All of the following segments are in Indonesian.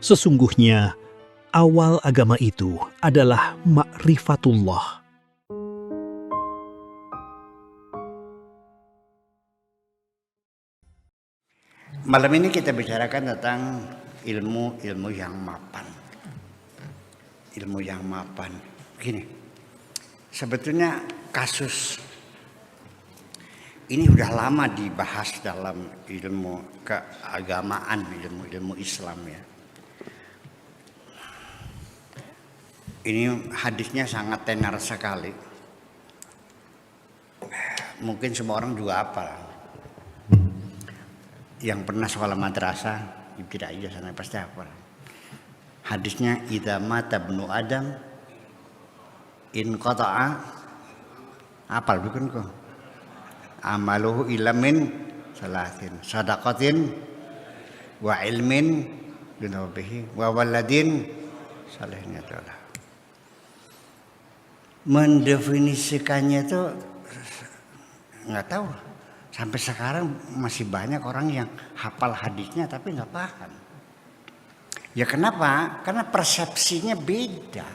Sesungguhnya, awal agama itu adalah ma'rifatullah. Malam ini kita bicarakan tentang ilmu yang mapan. Ilmu yang mapan. Begini, sebetulnya kasus ini udah lama dibahas dalam ilmu keagamaan, ilmu Islam ya. Ini hadisnya sangat tenar sekali. Mungkin semua orang juga hafal. Yang pernah sekolah madrasah, ibtidaiyah sana pasti hafal. Hadisnya idza mata ibnu Adam in qata'a, hafal bukan kok? Amaluhu illa min salatin, sadaqatin wa ilmin yunabihi wa waladin salihnya adalah. Mendefinisikannya itu nggak tahu. Sampai sekarang masih banyak orang yang hafal hadisnya tapi nggak paham. Ya kenapa? Karena persepsinya beda.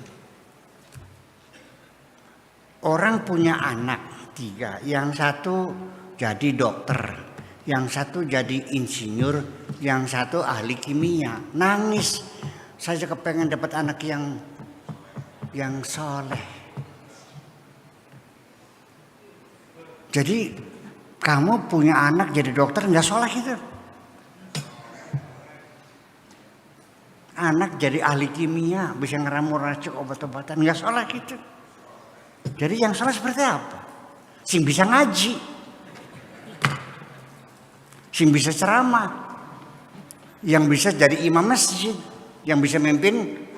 Orang punya anak 3, yang satu jadi dokter, yang satu jadi insinyur, yang satu ahli kimia. Nangis, saya kepengen dapat anak yang soleh. Jadi kamu punya anak jadi dokter nggak soleh gitu. Anak jadi ahli kimia bisa ngeramu racun obat-obatan nggak soleh gitu. Jadi yang soleh seperti apa? Sing bisa ngaji, sing bisa ceramah, yang bisa jadi imam masjid, yang bisa memimpin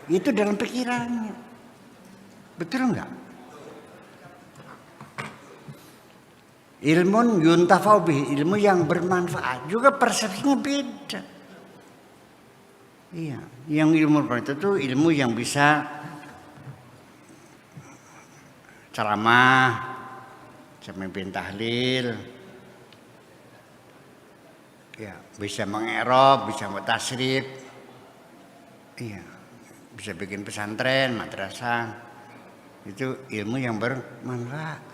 itu dalam pikirannya. Betul nggak? Ilmun yuntafa'u bihi, ilmu yang bermanfaat, juga persepsinya beda. Iya, yang ilmu itu ilmu yang bisa ceramah, bisa memimpin tahlil, ya, bisa mengerob, bisa mutasrif, iya, bisa bikin pesantren, madrasah, itu ilmu yang bermanfaat.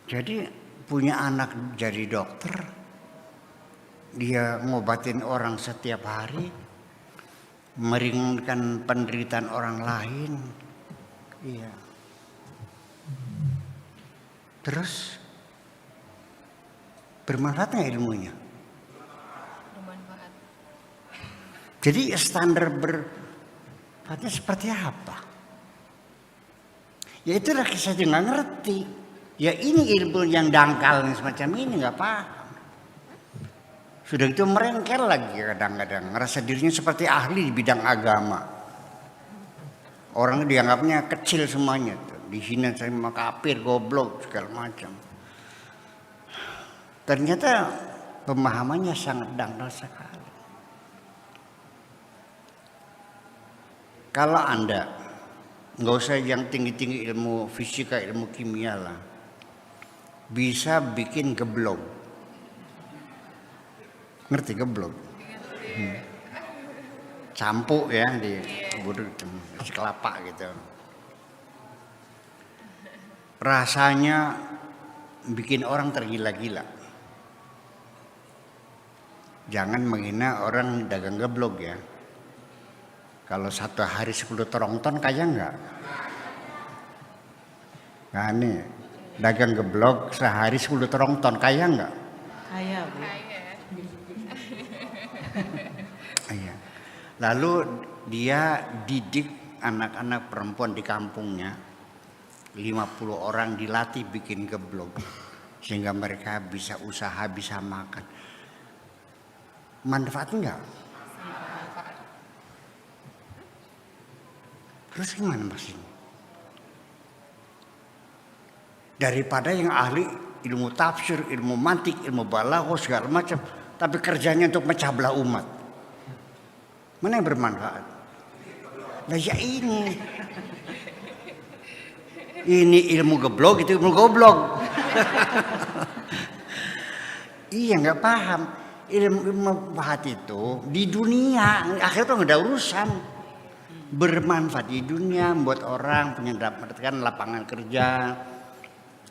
Jadi punya anak jadi dokter, dia ngobatin orang setiap hari, meringankan penderitaan orang lain, iya. Terus bermanfaat nggak ilmunya? Bermanfaat. Jadi standar bermanfaatnya seperti apa? Ya itulah saya juga nggak ngerti. Ya ini ilmu yang dangkal semacam ini nggak paham. Sudah itu merengkel lagi kadang-kadang, ngerasa dirinya seperti ahli di bidang agama. Orang dianggapnya kecil semuanya, dihina sama kafir, goblok segala macam. Ternyata pemahamannya sangat dangkal sekali. Kalau Anda nggak usah yang tinggi-tinggi ilmu fisika, ilmu kimia lah, bisa bikin geblog. Ngerti geblog? Campur ya di kelapa gitu. Rasanya bikin orang tergila-gila. Jangan menghina orang dagang geblog ya. Kalau satu hari 10 terongton kaya enggak? Nah nih, dagang geblog sehari 10 terongton kaya enggak? Kaya, Bu. Iya. Lalu dia didik anak-anak perempuan di kampungnya, 50 orang dilatih bikin geblog sehingga mereka bisa usaha, bisa makan. Manfaat enggak? Terus gimana maksudnya? Daripada yang ahli ilmu tafsir, ilmu mantik, ilmu balaghah segala macam, tapi kerjanya untuk mecah belah umat. Mana yang bermanfaat? Nah ya ini. Ini ilmu geblog, itu ilmu goblok. Iya nggak paham. ilmu manfaat itu di dunia akhirnya tuh nggak ada urusan, bermanfaat di dunia, membuat orang mendapatkan lapangan kerja,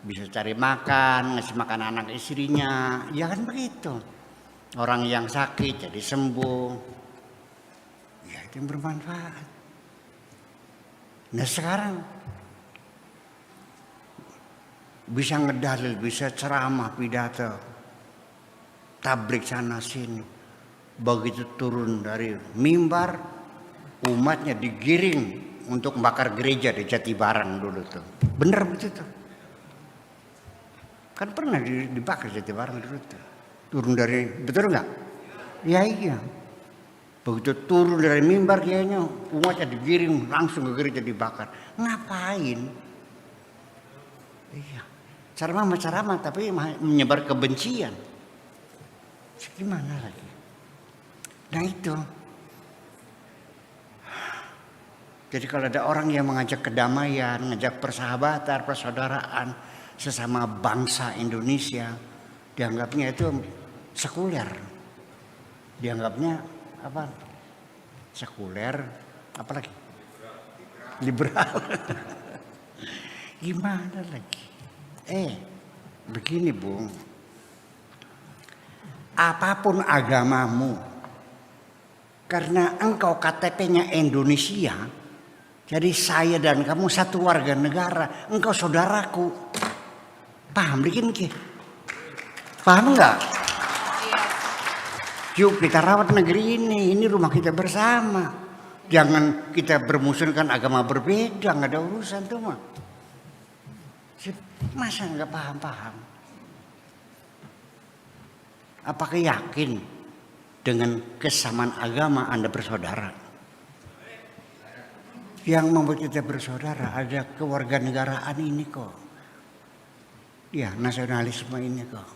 bisa cari makan, ngasih makan anak istrinya, ya kan begitu. Orang yang sakit jadi sembuh, ya itu yang bermanfaat. Nah sekarang bisa ngedalil, bisa ceramah, pidato, tablik sana sini. Begitu turun dari mimbar, umatnya digiring untuk membakar gereja di Jatibarang dulu tuh. Bener begitu. Kan pernah dibakar Jatibarang dulu tuh. Turun dari, betul nggak? Ya iya. Begitu turun dari mimbar kayaknya umatnya digiring langsung ke gereja dibakar. Ngapain? Iya. Ceramah tapi menyebar kebencian. Gimana lagi? Nah itu. Jadi kalau ada orang yang mengajak kedamaian, mengajak persahabatan, persaudaraan sesama bangsa Indonesia, dianggapnya itu sekuler. Dianggapnya apa? Sekuler, apa lagi? Liberal. Gimana lagi? Begini Bung. Apapun agamamu, karena engkau KTP-nya Indonesia, jadi saya dan kamu satu warga negara, engkau saudaraku. Paham bikin ki? Paham nggak? Yuk kita rawat negeri ini rumah kita bersama. Jangan kita bermusuhkan agama berbeda, nggak ada urusan tuh mah. Masa nggak paham-paham? Apakah yakin dengan kesamaan agama Anda bersaudara? Yang membuat kita bersaudara ada kewarganegaraan ini kok. Ya, nasionalisme ini kok.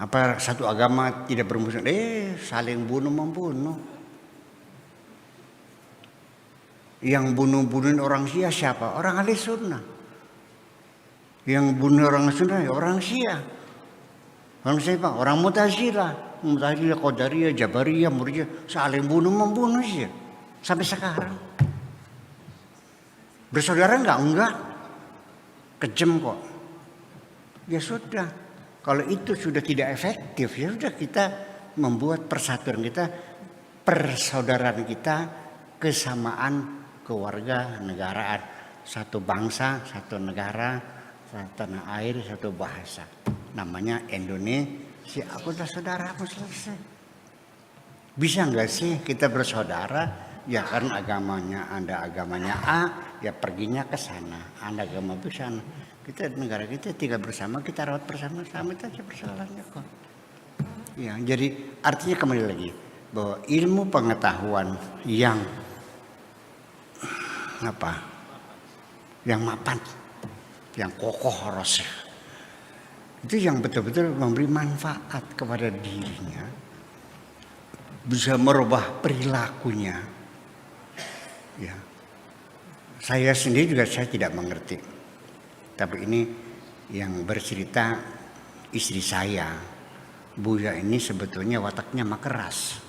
Apa satu agama tidak bermusuhan? Saling bunuh-membunuh. Yang bunuh-bunuhin orang Syiah siapa? Orang Ahli Sunnah. Yang bunuh orang Sunnah orang Syiah. Orang siapa? Orang Mu'tazilah, Qadariyah, Jabariyah, Murji'ah, saling bunuh-membunuh sih sampai sekarang. Bersaudara enggak? Kejam kok. Ya sudah. Kalau itu sudah tidak efektif, ya sudah kita membuat persatuan kita, persaudaraan kita, kesamaan keluarga negaraan, satu bangsa, satu negara, satu tanah air, satu bahasa. Namanya Indonesia. Aku udah saudara, aku selesai. Bisa nggak sih kita bersaudara? Ya kan agamanya Anda agamanya A, ya perginya ke sana. Anda agama B sana. Kita negara kita tinggal bersama, kita rawat bersama-sama, itu aja persoalannya kok. Ya, jadi artinya kembali lagi bahwa ilmu pengetahuan yang yang mapan, yang kokoh roseh, itu yang betul-betul memberi manfaat kepada dirinya, bisa merubah perilakunya. Ya, saya sendiri juga saya tidak mengerti, tapi ini yang bercerita istri saya, Buya ini sebetulnya wataknya mah keras.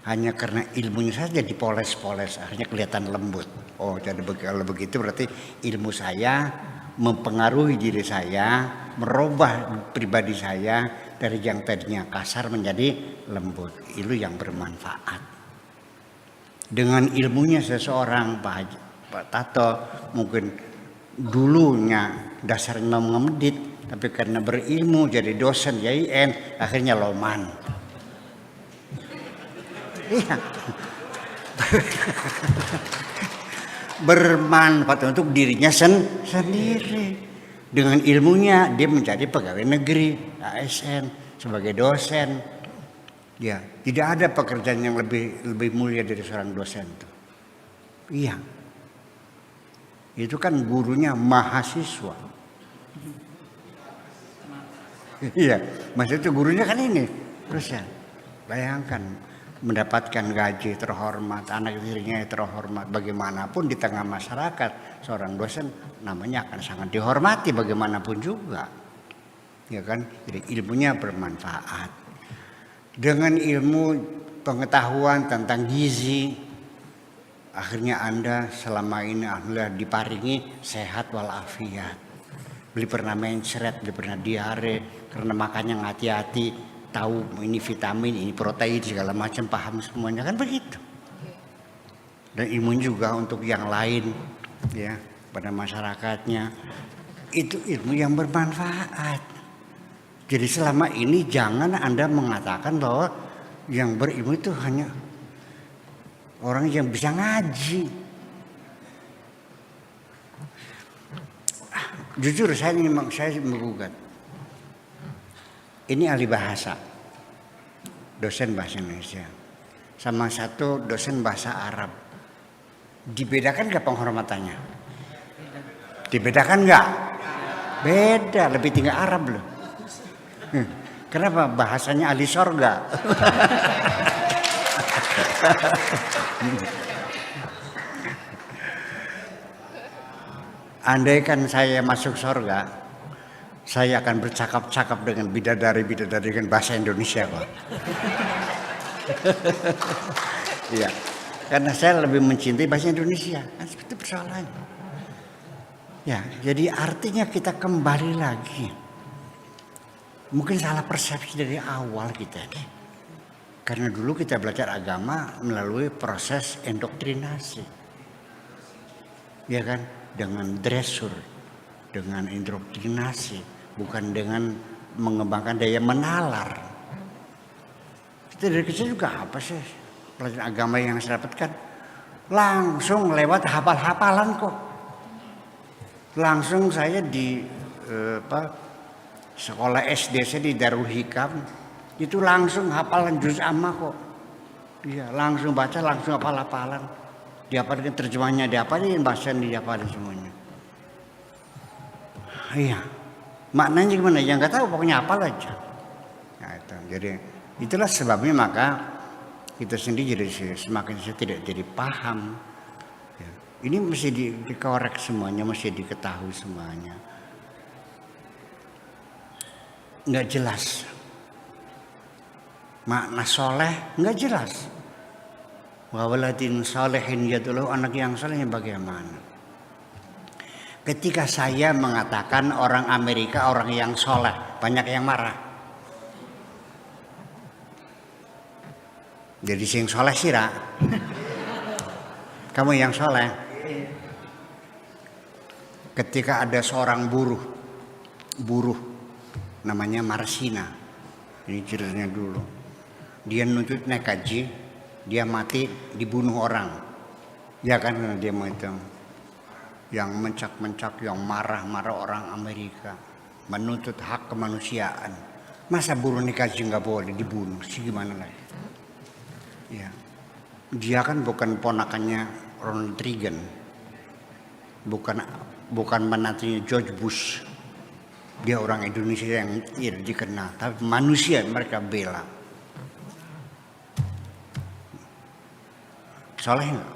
Hanya karena ilmunya saja dipoles-poles, akhirnya kelihatan lembut. Oh, jadi kalau begitu berarti ilmu saya mempengaruhi diri saya, merubah pribadi saya dari yang tadinya kasar menjadi lembut. Itu yang bermanfaat. Dengan ilmunya seseorang, Pak Tato mungkin dulunya dasarnya mengemedit, tapi karena berilmu jadi dosen YIN, akhirnya loman. Iya. Bermanfaat untuk dirinya sendiri. Dengan ilmunya dia menjadi pegawai negeri, ASN, sebagai dosen. Ya, tidak ada pekerjaan yang lebih mulia dari seorang dosen itu. Iya. Itu kan gurunya mahasiswa. Iya, maksudnya gurunya kan ini dosen. Bayangkan mendapatkan gaji terhormat, anak dirinya terhormat, bagaimanapun di tengah masyarakat seorang dosen namanya akan sangat dihormati bagaimanapun juga. Ya kan? Jadi ilmunya bermanfaat. Dengan ilmu pengetahuan tentang gizi, akhirnya Anda selama ini alhamdulillah diparingi sehat walafiat. Beli pernah mencret, beli pernah diare, karena makannya hati-hati, tahu ini vitamin, ini protein, segala macam, paham semuanya, kan begitu. Dan ilmu juga untuk yang lain, ya, pada masyarakatnya. Itu ilmu yang bermanfaat. Jadi selama ini jangan Anda mengatakan bahwa yang berilmu itu hanya orang yang bisa ngaji. Jujur saya menggugat. Ini ahli bahasa, dosen bahasa Indonesia, sama satu dosen bahasa Arab. Dibedakan nggak penghormatannya? Dibedakan nggak? Beda, lebih tinggi Arab loh. Kenapa? Bahasanya ahli sorga. Andaikan saya masuk sorga, saya akan bercakap-cakap dengan bidadari-bidadari dengan bahasa Indonesia kok. Iya, karena saya lebih mencintai bahasa Indonesia. Kan seperti persoalannya. Ya, jadi artinya kita kembali lagi. Mungkin salah persepsi dari awal kita nih. Karena dulu kita belajar agama melalui proses indoktrinasi. Ya kan? Dengan dressur, dengan indoktrinasi, bukan dengan mengembangkan daya menalar. Kita dari kecil juga apa sih pelajaran agama yang saya dapatkan? Langsung lewat hafal-hafalan kok. Langsung saya di sekolah SD saya di Darul Hikam itu langsung hafalan juz amma kok. Iya, langsung baca, langsung hafal-hafalan. Dihafalin terjemahnya, dihafalin bahasa dihafalin semuanya. Iya. Maknanya gimana? Yang nggak tahu pokoknya hafal aja. Nah, itu. Jadi itulah sebabnya maka kita sendiri jadi semakin tidak jadi paham. Ya. Ini mesti dikorek semuanya, mesti diketahui semuanya. Nggak jelas. Makna soleh nggak jelas. Wawaladin solehin yadullah, anak yang solehnya bagaimana? Ketika saya mengatakan orang Amerika orang yang soleh, banyak yang marah. Jadi sing soleh sira. Kamu yang soleh. Ketika ada seorang buruh namanya Marsina. Ini ceritanya dulu. Dia nuntut naik haji, dia mati dibunuh orang. Ya kan, karena dia mau itu. Yang mencak-mencak, yang marah-marah orang Amerika. Menuntut hak kemanusiaan. Masa buruh naik haji nggak boleh dibunuh? Sih gimana lagi? Ya. Dia kan bukan ponakannya Ronald Reagan. Bukan menantunya George Bush. Dia orang Indonesia yang dikenal, tapi manusia mereka bela. Soleh nggak?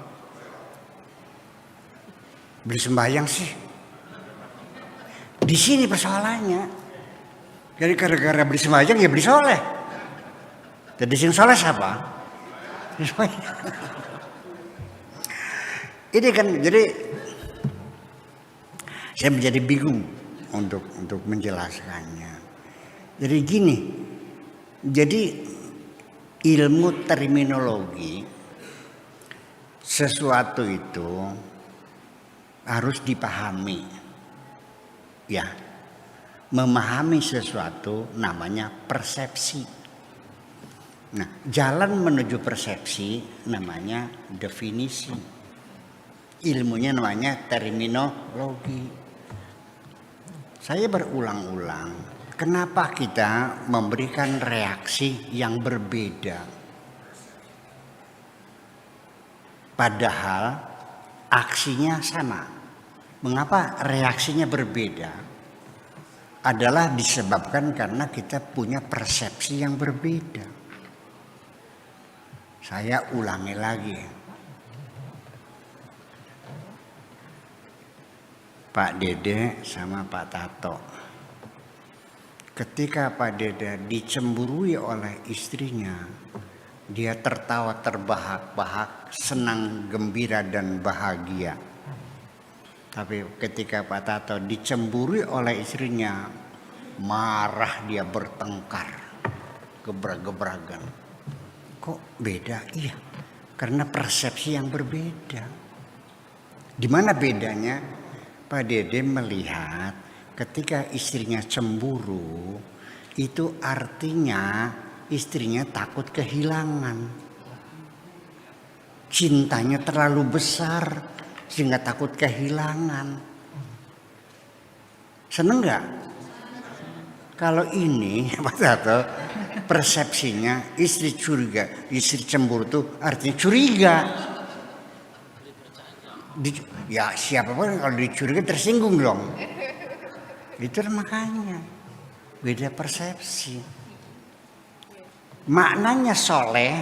Beli sembahyang sih. Di sini persoalannya. Jadi gara-gara beli sembahyang ya beli soleh. Jadi sing soleh siapa? Ini kan jadi saya menjadi bingung untuk menjelaskannya. Jadi gini, jadi ilmu terminologi sesuatu itu harus dipahami. Ya, memahami sesuatu namanya persepsi. Nah, jalan menuju persepsi namanya definisi. Ilmunya namanya terminologi. Saya berulang-ulang, kenapa kita memberikan reaksi yang berbeda? Padahal aksinya sama. Mengapa reaksinya berbeda? Adalah disebabkan karena kita punya persepsi yang berbeda. Saya ulangi lagi. Pak Dede sama Pak Tato. ketika Pak Deda dicemburui oleh istrinya, dia tertawa terbahak-bahak, senang, gembira dan bahagia. Tapi ketika Pak Tato dicemburui oleh istrinya, marah, dia bertengkar, gebrag-gebragan. Kok beda? Iya, karena persepsi yang berbeda. Di mana bedanya? Pak Dede melihat ketika istrinya cemburu, itu artinya istrinya takut kehilangan. Cintanya terlalu besar sehingga takut kehilangan. Seneng nggak? Kalau ini Pak Tato persepsinya istri curiga, istri cemburu itu artinya curiga. Ya siapapun kalau dicurigai tersinggung dong. Itu makanya beda persepsi. Maknanya soleh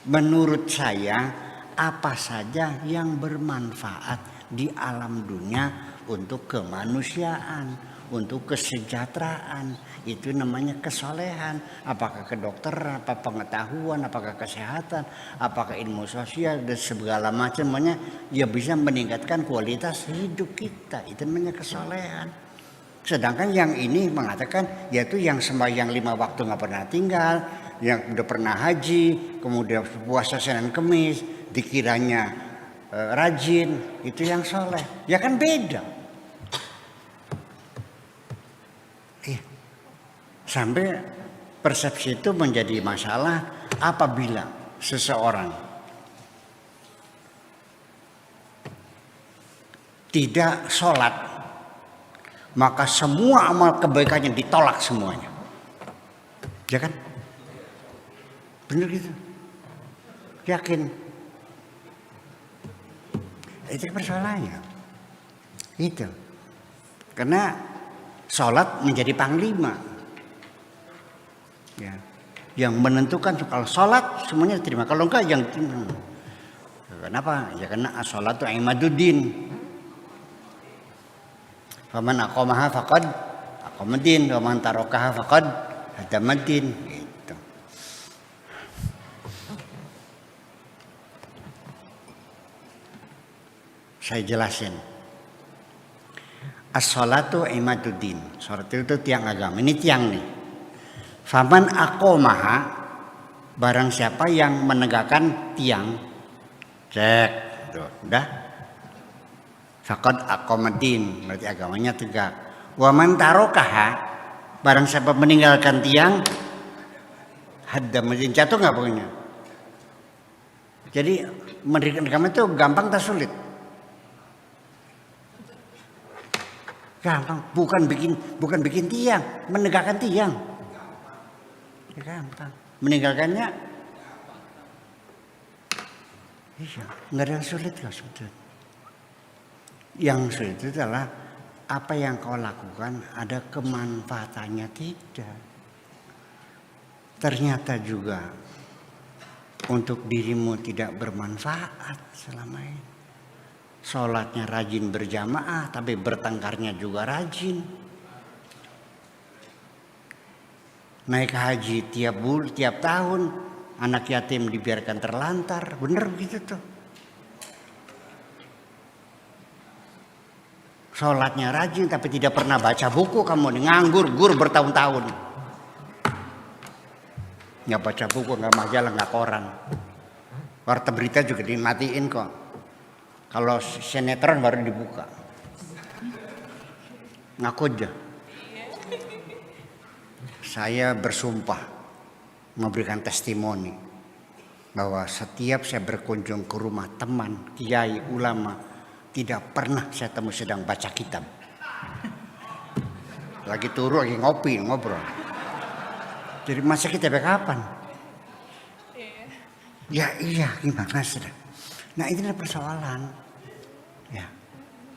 menurut saya apa saja yang bermanfaat di alam dunia untuk kemanusiaan, untuk kesejahteraan, itu namanya kesolehan. Apakah kedokteran, apa pengetahuan, apakah kesehatan, apakah ilmu sosial dan segala macamnya, ya bisa meningkatkan kualitas hidup kita. Itu namanya kesolehan. Sedangkan yang ini mengatakan yaitu yang sembahyang 5 waktu nggak pernah tinggal, yang udah pernah haji, kemudian puasa Senin Kemis, dikiranya rajin, itu yang soleh. Ya kan beda. Sampai persepsi itu menjadi masalah apabila seseorang tidak sholat, maka semua amal kebaikannya ditolak semuanya. Ya kan? Benar gitu? Yakin? Itu persoalannya. Itu. Karena sholat menjadi panglima. Ya, yang menentukan kalau sholat semuanya diterima, kalau enggak yang terima. Kenapa? Ya karena as-sholatu imaduddin. Faman aqamaha faqad aqamaddin, wa man tarakaha faqad hadamaddin. Gitu. Saya jelasin. As-sholatu imaduddin. Sholat itu tiang agama. Ini tiang nih. Faman aqamaha, barang siapa yang menegakkan tiang, cek, tuh, udah. Faqad aqamaddin, berarti agamanya tegak. Wa man tarakaha, barang siapa meninggalkan tiang, hadamaddin, jatuh nggak pokoknya. Jadi mendirikan agama itu gampang tak sulit? Gampang, bukan bikin tiang, menegakkan tiang. Ya gampang. Meninggalkannya iya, nggak ada yang sulit kok sebetulnya. Yang sulit itu adalah apa yang kau lakukan ada kemanfaatannya tidak. Ternyata juga untuk dirimu tidak bermanfaat selama ini. Sholatnya rajin berjamaah tapi bertengkarnya juga rajin. Naik haji tiap tahun, anak yatim dibiarkan terlantar, bener begitu tuh. Sholatnya rajin tapi tidak pernah baca buku, kamu nganggur bertahun-tahun. Nggak baca buku, nggak majalah, nggak koran. Warta berita juga dimatiin kok. Kalau sinetron baru dibuka. Ngaku aja. Saya bersumpah memberikan testimoni bahwa setiap saya berkunjung ke rumah teman, kiai, ulama, tidak pernah saya temu sedang baca kitab. Lagi turu, lagi ngopi, ngobrol. Jadi masa kitabnya kapan? Ya iya, gimana sudah. Nah ini adalah persoalan. Ya.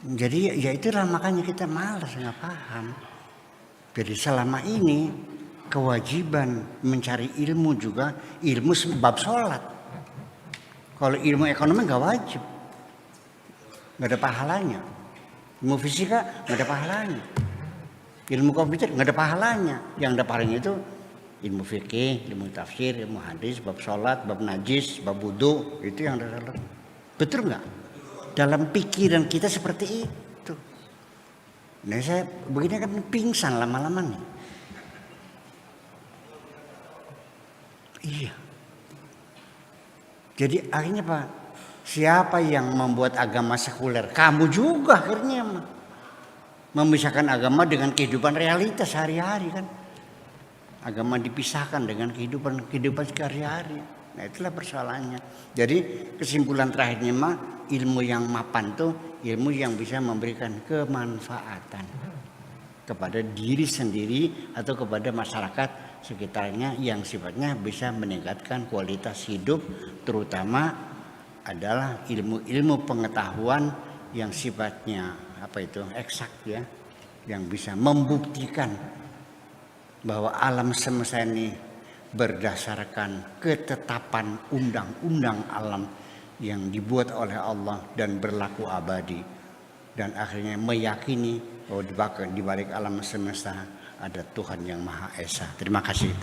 Jadi ya itulah makanya kita malas, nggak paham. Jadi selama ini kewajiban mencari ilmu juga ilmu sebab sholat. Kalau ilmu ekonomi nggak wajib, nggak ada pahalanya. Ilmu fisika nggak ada pahalanya. Ilmu komputer nggak ada pahalanya. Yang ada pahalanya itu ilmu fikih, ilmu tafsir, ilmu hadis, bab sholat, bab najis, bab wudu, itu yang ada. Betul nggak? Dalam pikiran kita seperti itu. Nah saya begini kan pingsan lama-lama nih. Iya. Jadi akhirnya Pak, siapa yang membuat agama sekuler? Kamu juga akhirnya memisahkan agama dengan kehidupan realitas sehari-hari kan. Agama dipisahkan dengan kehidupan sehari-hari. Nah itulah persoalannya. Jadi kesimpulan terakhirnya ilmu yang mapan tuh ilmu yang bisa memberikan kemanfaatan kepada diri sendiri atau kepada masyarakat sekitarnya yang sifatnya bisa meningkatkan kualitas hidup, terutama adalah ilmu-ilmu pengetahuan yang sifatnya eksak ya, yang bisa membuktikan bahwa alam semesta ini berdasarkan ketetapan undang-undang alam yang dibuat oleh Allah dan berlaku abadi, dan akhirnya meyakini bahwa di balik alam semesta ada Tuhan yang Maha Esa. Terima kasih.